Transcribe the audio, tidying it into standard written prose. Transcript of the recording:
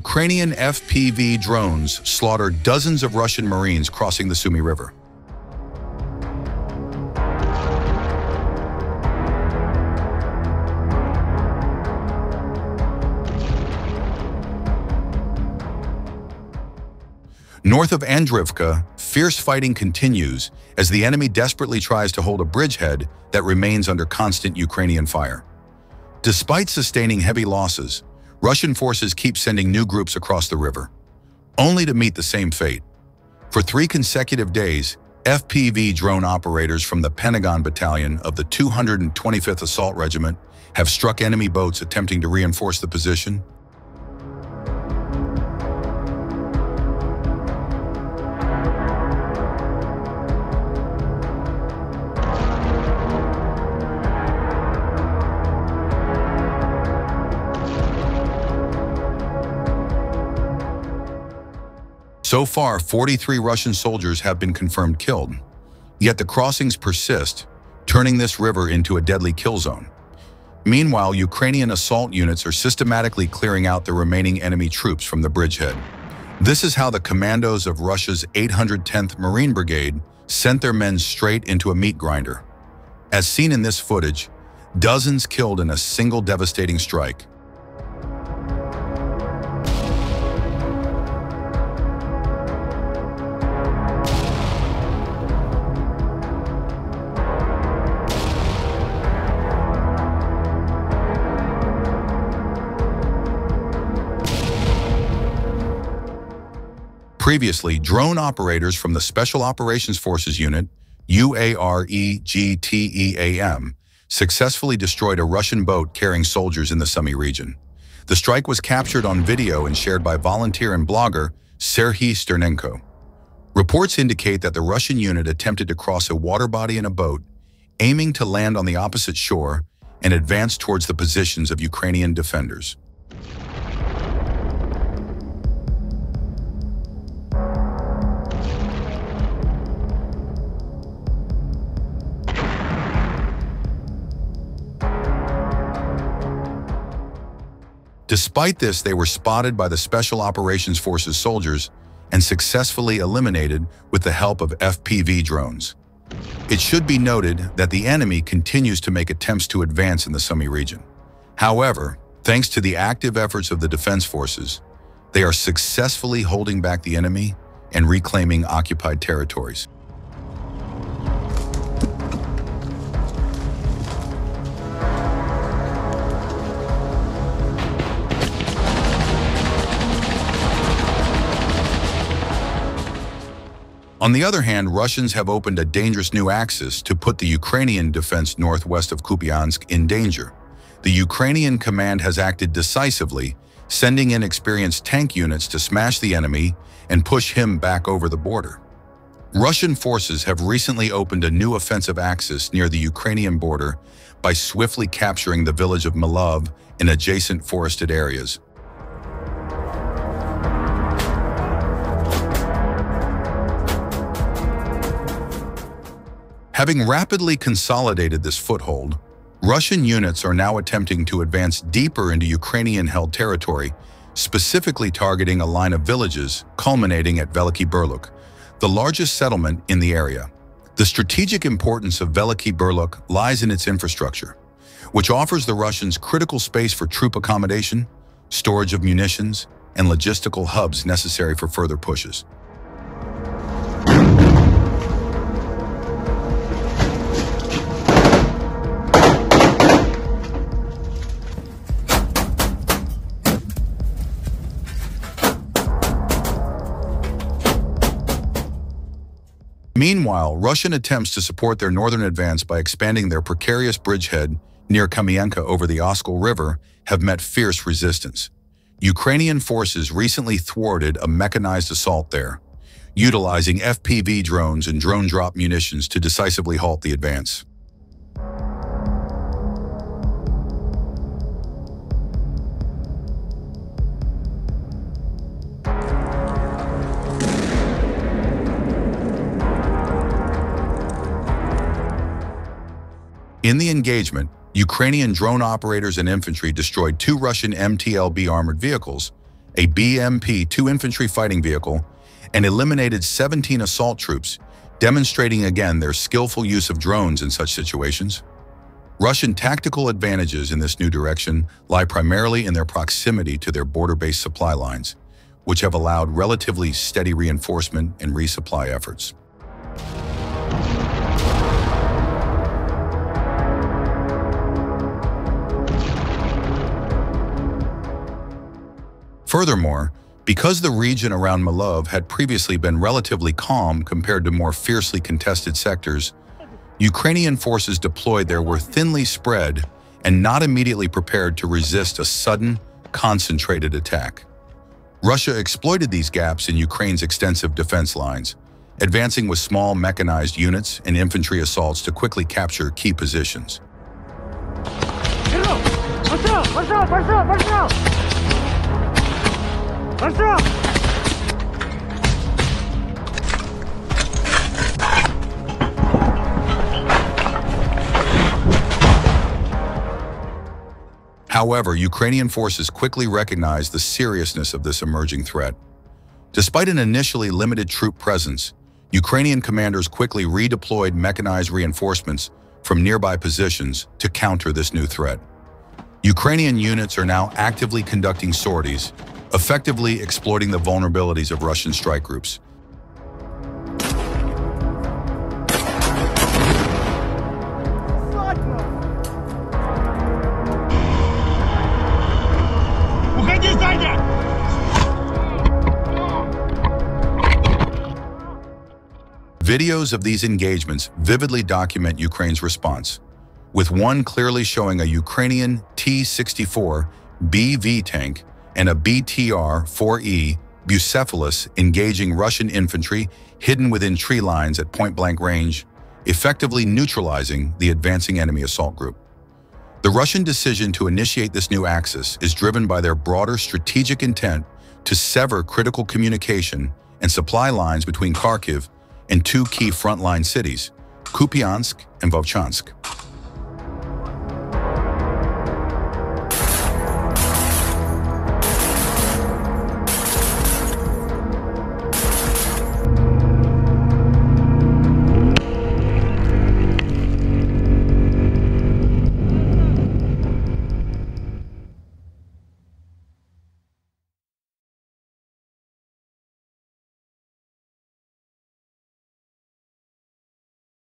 Ukrainian FPV drones slaughtered dozens of Russian Marines crossing the Sumy River. North of Andriivka, fierce fighting continues as the enemy desperately tries to hold a bridgehead that remains under constant Ukrainian fire. Despite sustaining heavy losses, Russian forces keep sending new groups across the river, only to meet the same fate. For 3 consecutive days, FPV drone operators from the Pentagon Battalion of the 225th Assault Regiment have struck enemy boats attempting to reinforce the position. So far, 43 Russian soldiers have been confirmed killed, yet the crossings persist, turning this river into a deadly kill zone. Meanwhile, Ukrainian assault units are systematically clearing out the remaining enemy troops from the bridgehead. This is how the commandos of Russia's 810th Marine Brigade sent their men straight into a meat grinder. As seen in this footage, dozens killed in a single devastating strike. Previously, drone operators from the Special Operations Forces Unit, UAREGTEAM, successfully destroyed a Russian boat carrying soldiers in the Sumy region. The strike was captured on video and shared by volunteer and blogger Serhiy Sternenko. Reports indicate that the Russian unit attempted to cross a water body in a boat, aiming to land on the opposite shore and advance towards the positions of Ukrainian defenders. Despite this, they were spotted by the Special Operations Forces soldiers and successfully eliminated with the help of FPV drones. It should be noted that the enemy continues to make attempts to advance in the Sumy region. However, thanks to the active efforts of the defense forces, they are successfully holding back the enemy and reclaiming occupied territories. On the other hand, Russians have opened a dangerous new axis to put the Ukrainian defense northwest of Kupiansk in danger. The Ukrainian command has acted decisively, sending in experienced tank units to smash the enemy and push him back over the border. Russian forces have recently opened a new offensive axis near the Ukrainian border by swiftly capturing the village of Milov and adjacent forested areas. Having rapidly consolidated this foothold, Russian units are now attempting to advance deeper into Ukrainian-held territory, specifically targeting a line of villages culminating at Veliki Burluk, the largest settlement in the area. The strategic importance of Veliki Burluk lies in its infrastructure, which offers the Russians critical space for troop accommodation, storage of munitions, and logistical hubs necessary for further pushes. Meanwhile, Russian attempts to support their northern advance by expanding their precarious bridgehead near Kamienka over the Oskol River have met fierce resistance. Ukrainian forces recently thwarted a mechanized assault there, utilizing FPV drones and drone-drop munitions to decisively halt the advance. In the engagement, Ukrainian drone operators and infantry destroyed 2 Russian MTLB armored vehicles a BMP-2 infantry fighting vehicle, and eliminated 17 assault troops, demonstrating again their skillful use of drones in such situations. Russian tactical advantages in this new direction lie primarily in their proximity to their border-based supply lines, which have allowed relatively steady reinforcement and resupply efforts. Furthermore, because the region around Milov had previously been relatively calm compared to more fiercely contested sectors, Ukrainian forces deployed there were thinly spread and not immediately prepared to resist a sudden, concentrated attack. Russia exploited these gaps in Ukraine's extensive defense lines, advancing with small mechanized units and infantry assaults to quickly capture key positions. However, Ukrainian forces quickly recognized the seriousness of this emerging threat. Despite an initially limited troop presence, Ukrainian commanders quickly redeployed mechanized reinforcements from nearby positions to counter this new threat. Ukrainian units are now actively conducting sorties, effectively exploiting the vulnerabilities of Russian strike groups. Videos of these engagements vividly document Ukraine's response, with one clearly showing a Ukrainian T-64 BV tank and a BTR-4E Bucephalus engaging Russian infantry hidden within tree lines at point-blank range, effectively neutralizing the advancing enemy assault group. The Russian decision to initiate this new axis is driven by their broader strategic intent to sever critical communication and supply lines between Kharkiv and two key frontline cities, Kupiansk and Volchansk.